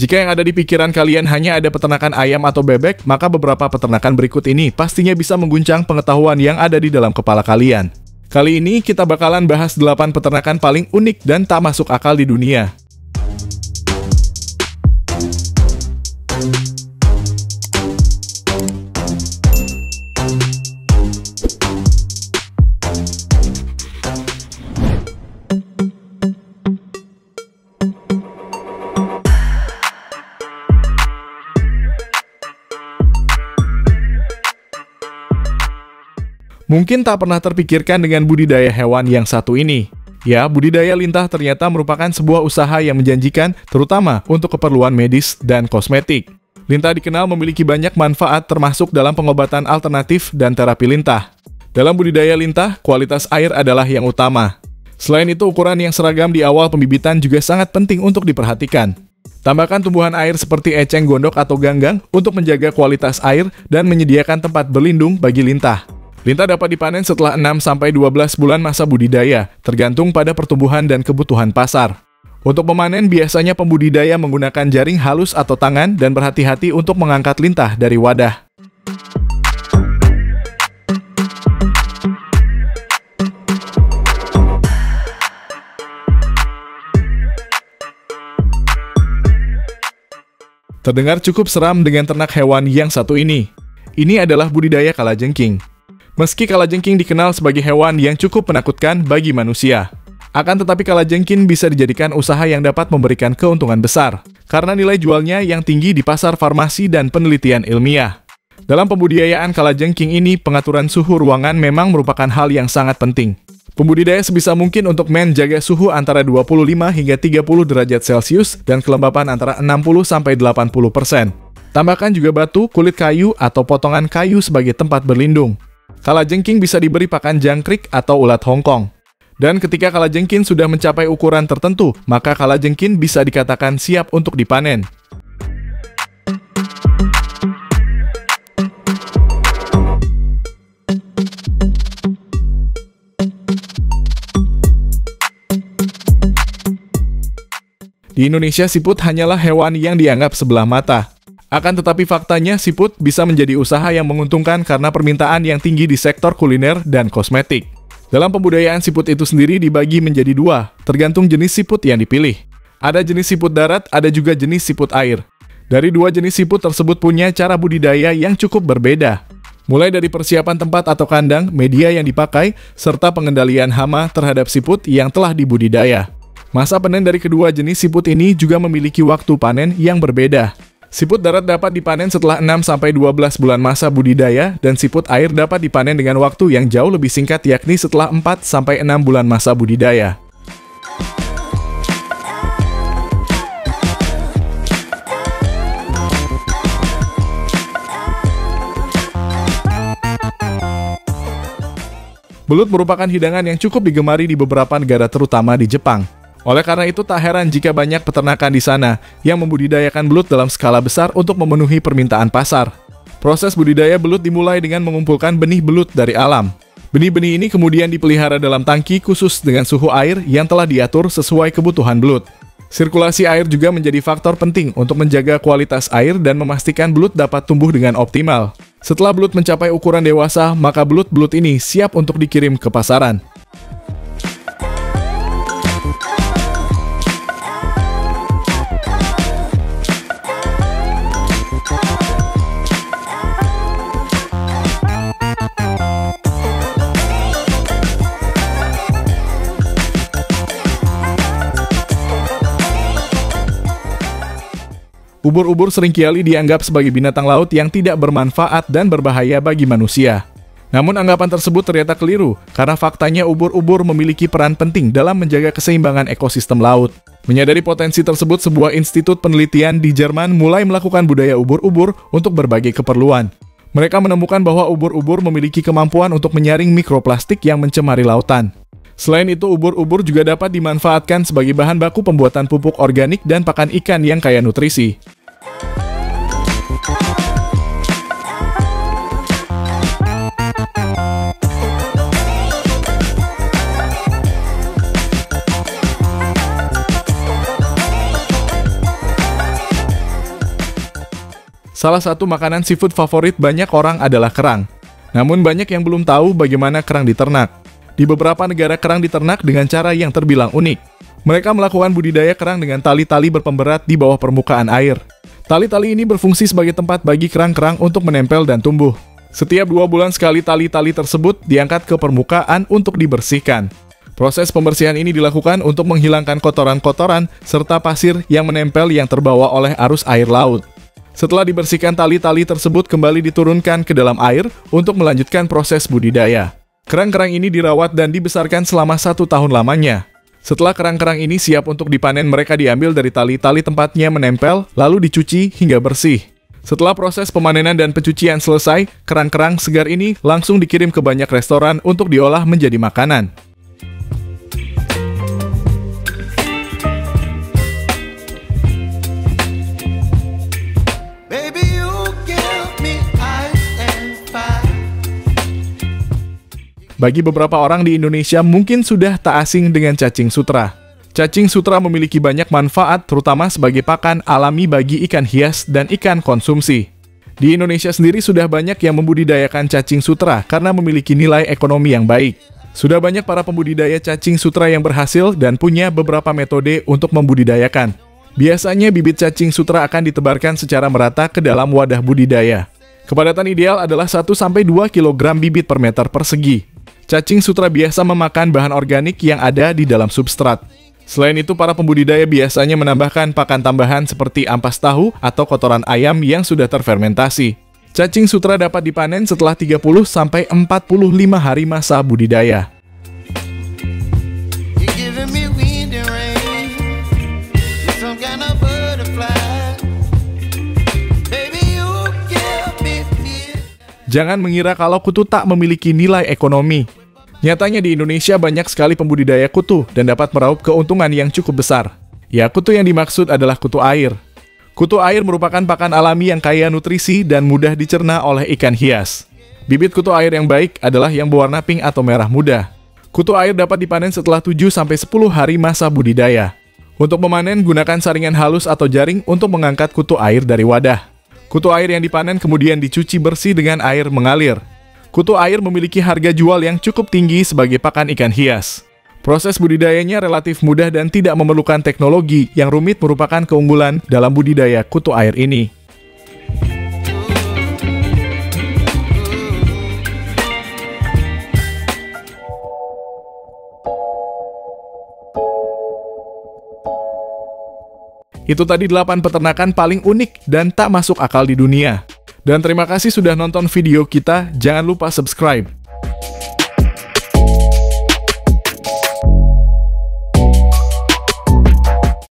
Jika yang ada di pikiran kalian hanya ada peternakan ayam atau bebek, maka beberapa peternakan berikut ini pastinya bisa mengguncang pengetahuan yang ada di dalam kepala kalian. Kali ini kita bakalan bahas 8 peternakan paling unik dan tak masuk akal di dunia. Mungkin tak pernah terpikirkan dengan budidaya hewan yang satu ini. Ya, budidaya lintah ternyata merupakan sebuah usaha yang menjanjikan, terutama untuk keperluan medis dan kosmetik. Lintah dikenal memiliki banyak manfaat termasuk dalam pengobatan alternatif dan terapi lintah. Dalam budidaya lintah, kualitas air adalah yang utama. Selain itu, ukuran yang seragam di awal pembibitan juga sangat penting untuk diperhatikan. Tambahkan tumbuhan air seperti eceng gondok atau ganggang untuk menjaga kualitas air dan menyediakan tempat berlindung bagi lintah. Lintah dapat dipanen setelah 6-12 bulan masa budidaya, tergantung pada pertumbuhan dan kebutuhan pasar. Untuk memanen, biasanya pembudidaya menggunakan jaring halus atau tangan dan berhati-hati untuk mengangkat lintah dari wadah. Terdengar cukup seram dengan ternak hewan yang satu ini. Ini adalah budidaya kalajengking. Meski kalajengking dikenal sebagai hewan yang cukup menakutkan bagi manusia, akan tetapi kalajengking bisa dijadikan usaha yang dapat memberikan keuntungan besar, karena nilai jualnya yang tinggi di pasar farmasi dan penelitian ilmiah. Dalam pembudidayaan kalajengking ini, pengaturan suhu ruangan memang merupakan hal yang sangat penting. Pembudidaya sebisa mungkin untuk menjaga suhu antara 25 hingga 30 derajat Celcius dan kelembapan antara 60-80%. Tambahkan juga batu, kulit kayu, atau potongan kayu sebagai tempat berlindung. Kalajengking bisa diberi pakan jangkrik atau ulat Hongkong. Dan ketika kalajengking sudah mencapai ukuran tertentu, maka kalajengking bisa dikatakan siap untuk dipanen. Di Indonesia, siput hanyalah hewan yang dianggap sebelah mata. Akan tetapi faktanya, siput bisa menjadi usaha yang menguntungkan karena permintaan yang tinggi di sektor kuliner dan kosmetik. Dalam pembudayaan siput itu sendiri dibagi menjadi dua, tergantung jenis siput yang dipilih. Ada jenis siput darat, ada juga jenis siput air. Dari dua jenis siput tersebut punya cara budidaya yang cukup berbeda. Mulai dari persiapan tempat atau kandang, media yang dipakai, serta pengendalian hama terhadap siput yang telah dibudidaya. Masa panen dari kedua jenis siput ini juga memiliki waktu panen yang berbeda. Siput darat dapat dipanen setelah 6-12 bulan masa budidaya, dan siput air dapat dipanen dengan waktu yang jauh lebih singkat, yakni setelah 4-6 bulan masa budidaya. Belut merupakan hidangan yang cukup digemari di beberapa negara, terutama di Jepang. Oleh karena itu, tak heran jika banyak peternakan di sana yang membudidayakan belut dalam skala besar untuk memenuhi permintaan pasar. Proses budidaya belut dimulai dengan mengumpulkan benih belut dari alam. Benih-benih ini kemudian dipelihara dalam tangki khusus dengan suhu air yang telah diatur sesuai kebutuhan belut. Sirkulasi air juga menjadi faktor penting untuk menjaga kualitas air dan memastikan belut dapat tumbuh dengan optimal. Setelah belut mencapai ukuran dewasa, maka belut-belut ini siap untuk dikirim ke pasaran. Ubur-ubur seringkali dianggap sebagai binatang laut yang tidak bermanfaat dan berbahaya bagi manusia. Namun anggapan tersebut ternyata keliru, karena faktanya ubur-ubur memiliki peran penting dalam menjaga keseimbangan ekosistem laut. Menyadari potensi tersebut, sebuah institut penelitian di Jerman mulai melakukan budaya ubur-ubur untuk berbagai keperluan. Mereka menemukan bahwa ubur-ubur memiliki kemampuan untuk menyaring mikroplastik yang mencemari lautan. Selain itu, ubur-ubur juga dapat dimanfaatkan sebagai bahan baku pembuatan pupuk organik dan pakan ikan yang kaya nutrisi. Salah satu makanan seafood favorit banyak orang adalah kerang. Namun banyak yang belum tahu bagaimana kerang diternak. Di beberapa negara kerang diternak dengan cara yang terbilang unik. Mereka melakukan budidaya kerang dengan tali-tali berpemberat di bawah permukaan air. Tali-tali ini berfungsi sebagai tempat bagi kerang-kerang untuk menempel dan tumbuh. Setiap 2 bulan sekali tali-tali tersebut diangkat ke permukaan untuk dibersihkan. Proses pembersihan ini dilakukan untuk menghilangkan kotoran-kotoran serta pasir yang menempel yang terbawa oleh arus air laut. Setelah dibersihkan, tali-tali tersebut kembali diturunkan ke dalam air untuk melanjutkan proses budidaya. Kerang-kerang ini dirawat dan dibesarkan selama 1 tahun lamanya. Setelah kerang-kerang ini siap untuk dipanen, mereka diambil dari tali-tali tempatnya menempel, lalu dicuci hingga bersih. Setelah proses pemanenan dan pencucian selesai, kerang-kerang segar ini langsung dikirim ke banyak restoran untuk diolah menjadi makanan. Bagi beberapa orang di Indonesia mungkin sudah tak asing dengan cacing sutra. Cacing sutra memiliki banyak manfaat, terutama sebagai pakan alami bagi ikan hias dan ikan konsumsi. Di Indonesia sendiri sudah banyak yang membudidayakan cacing sutra karena memiliki nilai ekonomi yang baik. Sudah banyak para pembudidaya cacing sutra yang berhasil dan punya beberapa metode untuk membudidayakan. Biasanya bibit cacing sutra akan ditebarkan secara merata ke dalam wadah budidaya. Kepadatan ideal adalah 1-2 kg bibit per meter persegi. Cacing sutra biasa memakan bahan organik yang ada di dalam substrat. Selain itu, para pembudidaya biasanya menambahkan pakan tambahan seperti ampas tahu atau kotoran ayam yang sudah terfermentasi. Cacing sutra dapat dipanen setelah 30-45 hari masa budidaya. Jangan mengira kalau kutu tak memiliki nilai ekonomi. Nyatanya di Indonesia banyak sekali pembudidaya kutu dan dapat meraup keuntungan yang cukup besar. Ya, kutu yang dimaksud adalah kutu air. Kutu air merupakan pakan alami yang kaya nutrisi dan mudah dicerna oleh ikan hias. Bibit kutu air yang baik adalah yang berwarna pink atau merah muda. Kutu air dapat dipanen setelah 7-10 hari masa budidaya. Untuk memanen, gunakan saringan halus atau jaring untuk mengangkat kutu air dari wadah. Kutu air yang dipanen kemudian dicuci bersih dengan air mengalir. Kutu air memiliki harga jual yang cukup tinggi sebagai pakan ikan hias. Proses budidayanya relatif mudah dan tidak memerlukan teknologi yang rumit, merupakan keunggulan dalam budidaya kutu air ini. Itu tadi 8 peternakan paling unik dan tak masuk akal di dunia. Dan terima kasih sudah nonton video kita, jangan lupa subscribe.